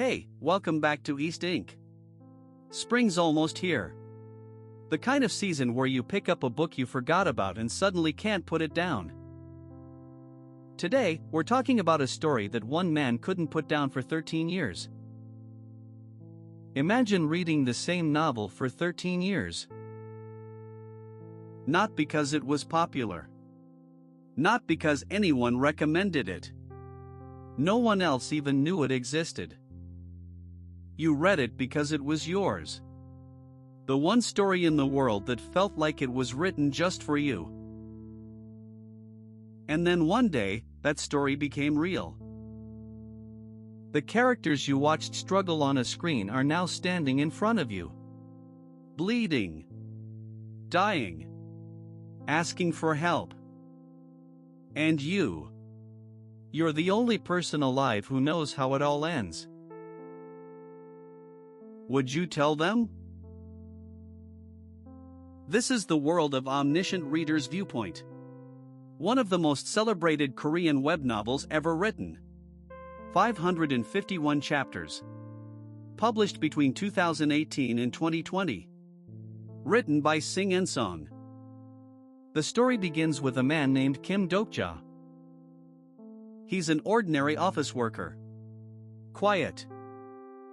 Hey, welcome back to East Ink. Spring's almost here. The kind of season where you pick up a book you forgot about and suddenly can't put it down. Today, we're talking about a story that one man couldn't put down for 13 years. Imagine reading the same novel for 13 years. Not because it was popular. Not because anyone recommended it. No one else even knew it existed. You read it because it was yours. The one story in the world that felt like it was written just for you. And then one day, that story became real. The characters you watched struggle on a screen are now standing in front of you. Bleeding. Dying. Asking for help. And you're the only person alive who knows how it all ends. Would you tell them? This is the world of Omniscient reader's Viewpoint. One of the most celebrated Korean web novels ever written. 551 chapters. Published between 2018 and 2020. Written by singNsong. The story begins with a man named Kim Dokja. He's an ordinary office worker. Quiet.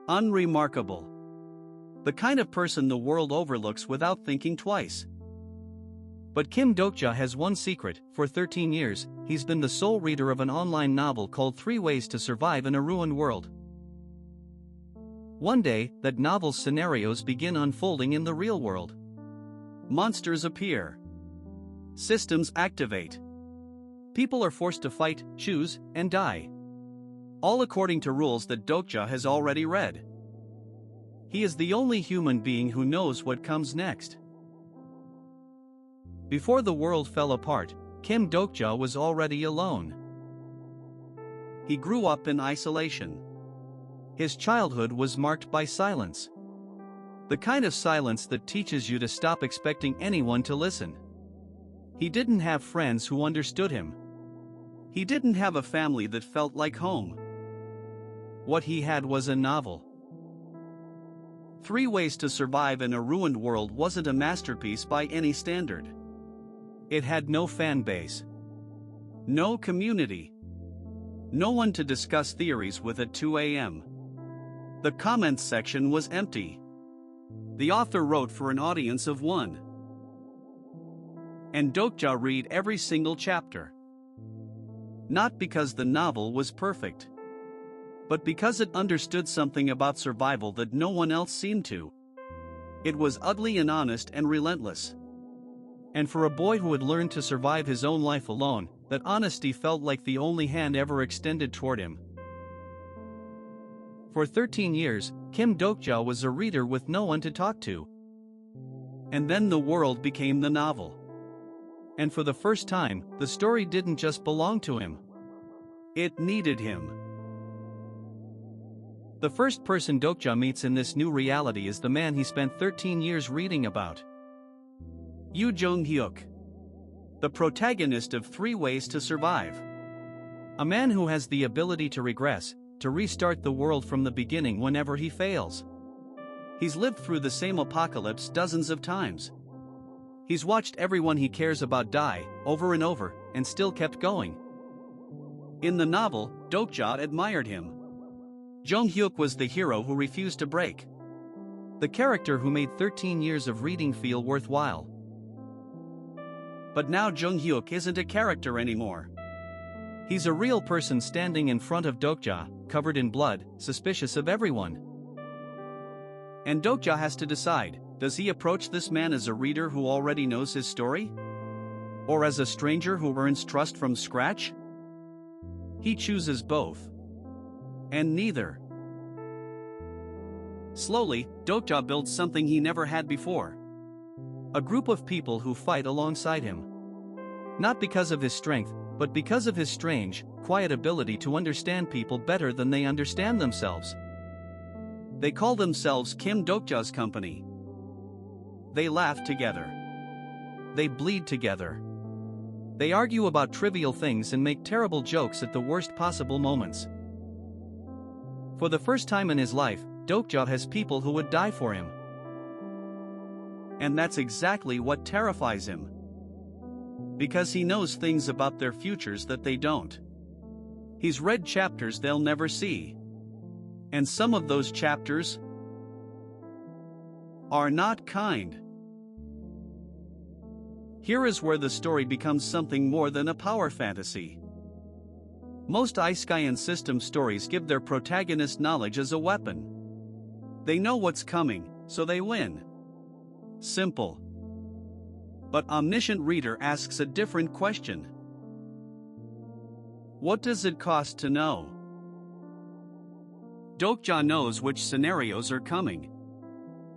Unremarkable. The kind of person the world overlooks without thinking twice. But Kim Dokja has one secret. For 13 years, he's been the sole reader of an online novel called 3 Ways to Survive in a Ruined World. One day, that novel's scenarios begin unfolding in the real world. Monsters appear. Systems activate. People are forced to fight, choose, and die. All according to rules that Dokja has already read. He is the only human being who knows what comes next. Before the world fell apart, Kim Dokja was already alone. He grew up in isolation. His childhood was marked by silence. The kind of silence that teaches you to stop expecting anyone to listen. He didn't have friends who understood him. He didn't have a family that felt like home. What he had was a novel. 3 Ways to Survive in a Ruined World wasn't a masterpiece by any standard. It had no fan base. No community. No one to discuss theories with at 2 a.m. The comments section was empty. The author wrote for an audience of 1. And Dokja read every single chapter. Not because the novel was perfect, but because it understood something about survival that no one else seemed to. It was ugly and honest and relentless. And for a boy who had learned to survive his own life alone, that honesty felt like the only hand ever extended toward him. For 13 years, Kim Dokja was a reader with no one to talk to. And then the world became the novel. And for the first time, the story didn't just belong to him. It needed him. The first person Dokja meets in this new reality is the man he spent 13 years reading about. Yoo Jung-hyuk. The protagonist of 3 Ways to Survive. A man who has the ability to regress, to restart the world from the beginning whenever he fails. He's lived through the same apocalypse dozens of times. He's watched everyone he cares about die, over and over, and still kept going. In the novel, Dokja admired him. Jung-hyuk was the hero who refused to break. The character who made 13 years of reading feel worthwhile. But now Jung-hyuk isn't a character anymore. He's a real person standing in front of Dokja, covered in blood, suspicious of everyone. And Dokja has to decide, does he approach this man as a reader who already knows his story? Or as a stranger who earns trust from scratch? He chooses both. And neither. Slowly, Dokja builds something he never had before. A group of people who fight alongside him. Not because of his strength, but because of his strange, quiet ability to understand people better than they understand themselves. They call themselves Kim Dokja's company. They laugh together. They bleed together. They argue about trivial things and make terrible jokes at the worst possible moments. For the first time in his life, Dokja has people who would die for him. And that's exactly what terrifies him. Because he knows things about their futures that they don't. He's read chapters they'll never see. And some of those chapters are not kind. Here is where the story becomes something more than a power fantasy. Most Isekai and system stories give their protagonist knowledge as a weapon. They know what's coming, so they win. Simple. But Omniscient Reader asks a different question. What does it cost to know? Dokja knows which scenarios are coming.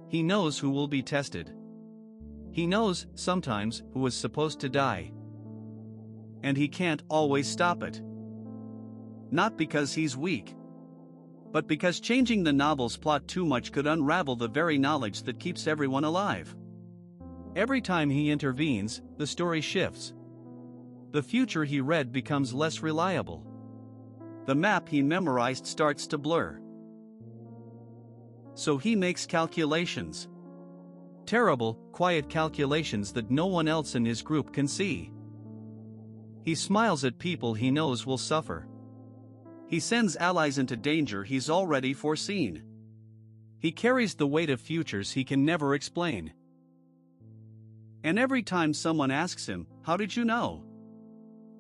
He knows who will be tested. He knows, sometimes, who is supposed to die. And he can't always stop it. Not because he's weak, but because changing the novel's plot too much could unravel the very knowledge that keeps everyone alive. Every time he intervenes, the story shifts. The future he read becomes less reliable. The map he memorized starts to blur. So he makes calculations. Terrible, quiet calculations that no one else in his group can see. He smiles at people he knows will suffer. He sends allies into danger he's already foreseen. He carries the weight of futures he can never explain. And every time someone asks him, "How did you know?"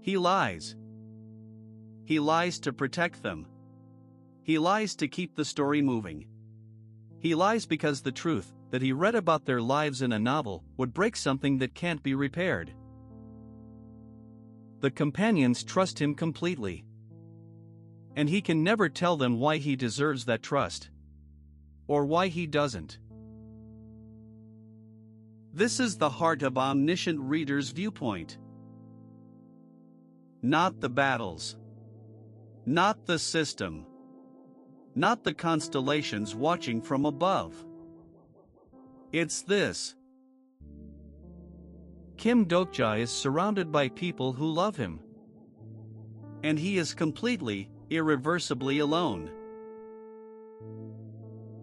he lies. He lies to protect them. He lies to keep the story moving. He lies because the truth that he read about their lives in a novel would break something that can't be repaired. The companions trust him completely. And he can never tell them why he deserves that trust. Or why he doesn't. This is the heart of Omniscient Reader's viewpoint. Not the battles. Not the system. Not the constellations watching from above. It's this. Kim Dokja is surrounded by people who love him. And he is completely, irreversibly alone.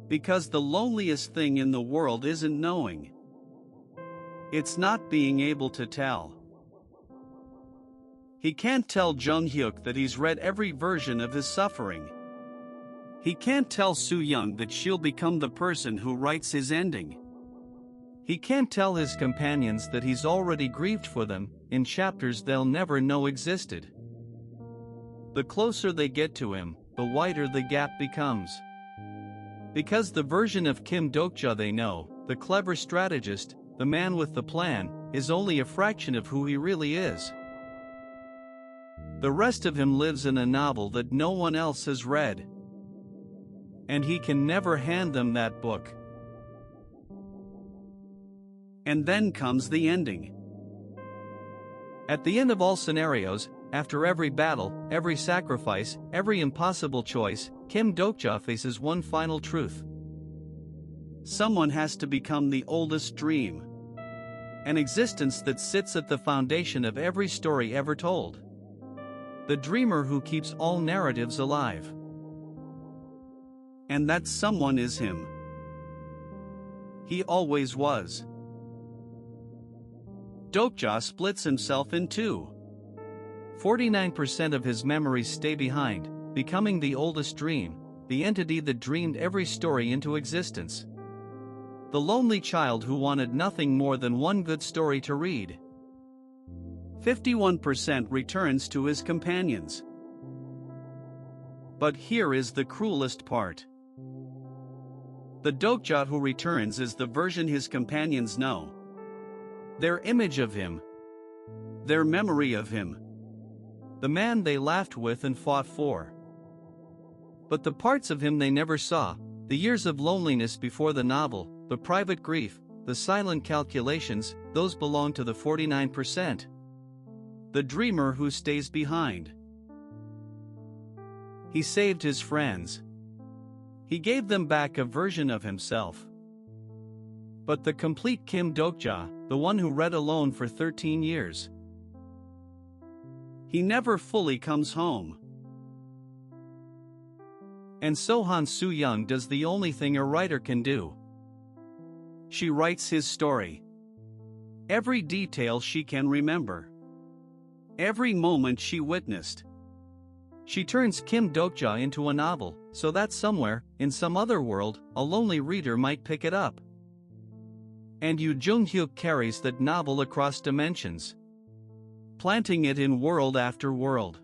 Because the loneliest thing in the world isn't knowing. It's not being able to tell. He can't tell Jung Hyuk that he's read every version of his suffering. He can't tell Soo Young that she'll become the person who writes his ending. He can't tell his companions that he's already grieved for them in chapters they'll never know existed. The closer they get to him, the wider the gap becomes. Because the version of Kim Dokja they know, the clever strategist, the man with the plan, is only a fraction of who he really is. The rest of him lives in a novel that no one else has read. And he can never hand them that book. And then comes the ending. At the end of all scenarios, after every battle, every sacrifice, every impossible choice, Kim Dokja faces one final truth. Someone has to become the oldest dream. An existence that sits at the foundation of every story ever told. The dreamer who keeps all narratives alive. And that someone is him. He always was. Dokja splits himself in two. 49% of his memories stay behind, becoming the oldest dream, the entity that dreamed every story into existence. The lonely child who wanted nothing more than one good story to read. 51% returns to his companions. But here is the cruelest part. The Dokja who returns is the version his companions know. Their image of him. Their memory of him. The man they laughed with and fought for. But the parts of him they never saw, the years of loneliness before the novel, the private grief, the silent calculations, those belong to the 49%. The dreamer who stays behind. He saved his friends. He gave them back a version of himself. But the complete Kim Dokja, the one who read alone for 13 years. He never fully comes home. And Sohan Soo-young does the only thing a writer can do. She writes his story. Every detail she can remember. Every moment she witnessed. She turns Kim Dokja into a novel, so that somewhere, in some other world, a lonely reader might pick it up. And Yoo Jung-hyuk carries that novel across dimensions, planting it in world after world.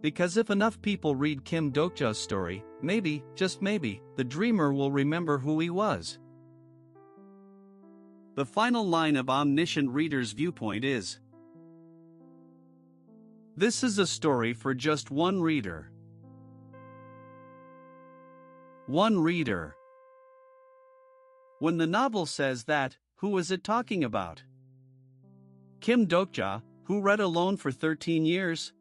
Because if enough people read Kim Dokja's story, maybe, just maybe, the dreamer will remember who he was. The final line of Omniscient Reader's Viewpoint is, "This is a story for just one reader." One reader. When the novel says that, who is it talking about? Kim Dokja, who read alone for 13 years?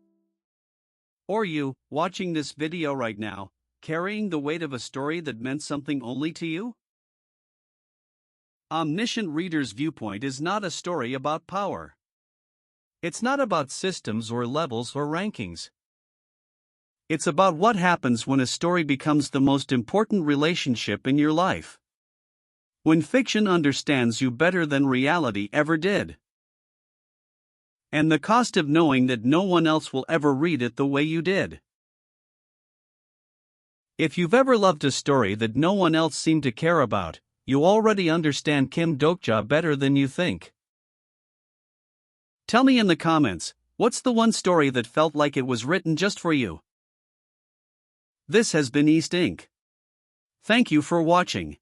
Or you, watching this video right now, carrying the weight of a story that meant something only to you? Omniscient Reader's Viewpoint is not a story about power. It's not about systems or levels or rankings. It's about what happens when a story becomes the most important relationship in your life. When fiction understands you better than reality ever did. And the cost of knowing that no one else will ever read it the way you did. If you've ever loved a story that no one else seemed to care about, you already understand Kim Dokja better than you think. Tell me in the comments, what's the one story that felt like it was written just for you? This has been East Inc. Thank you for watching.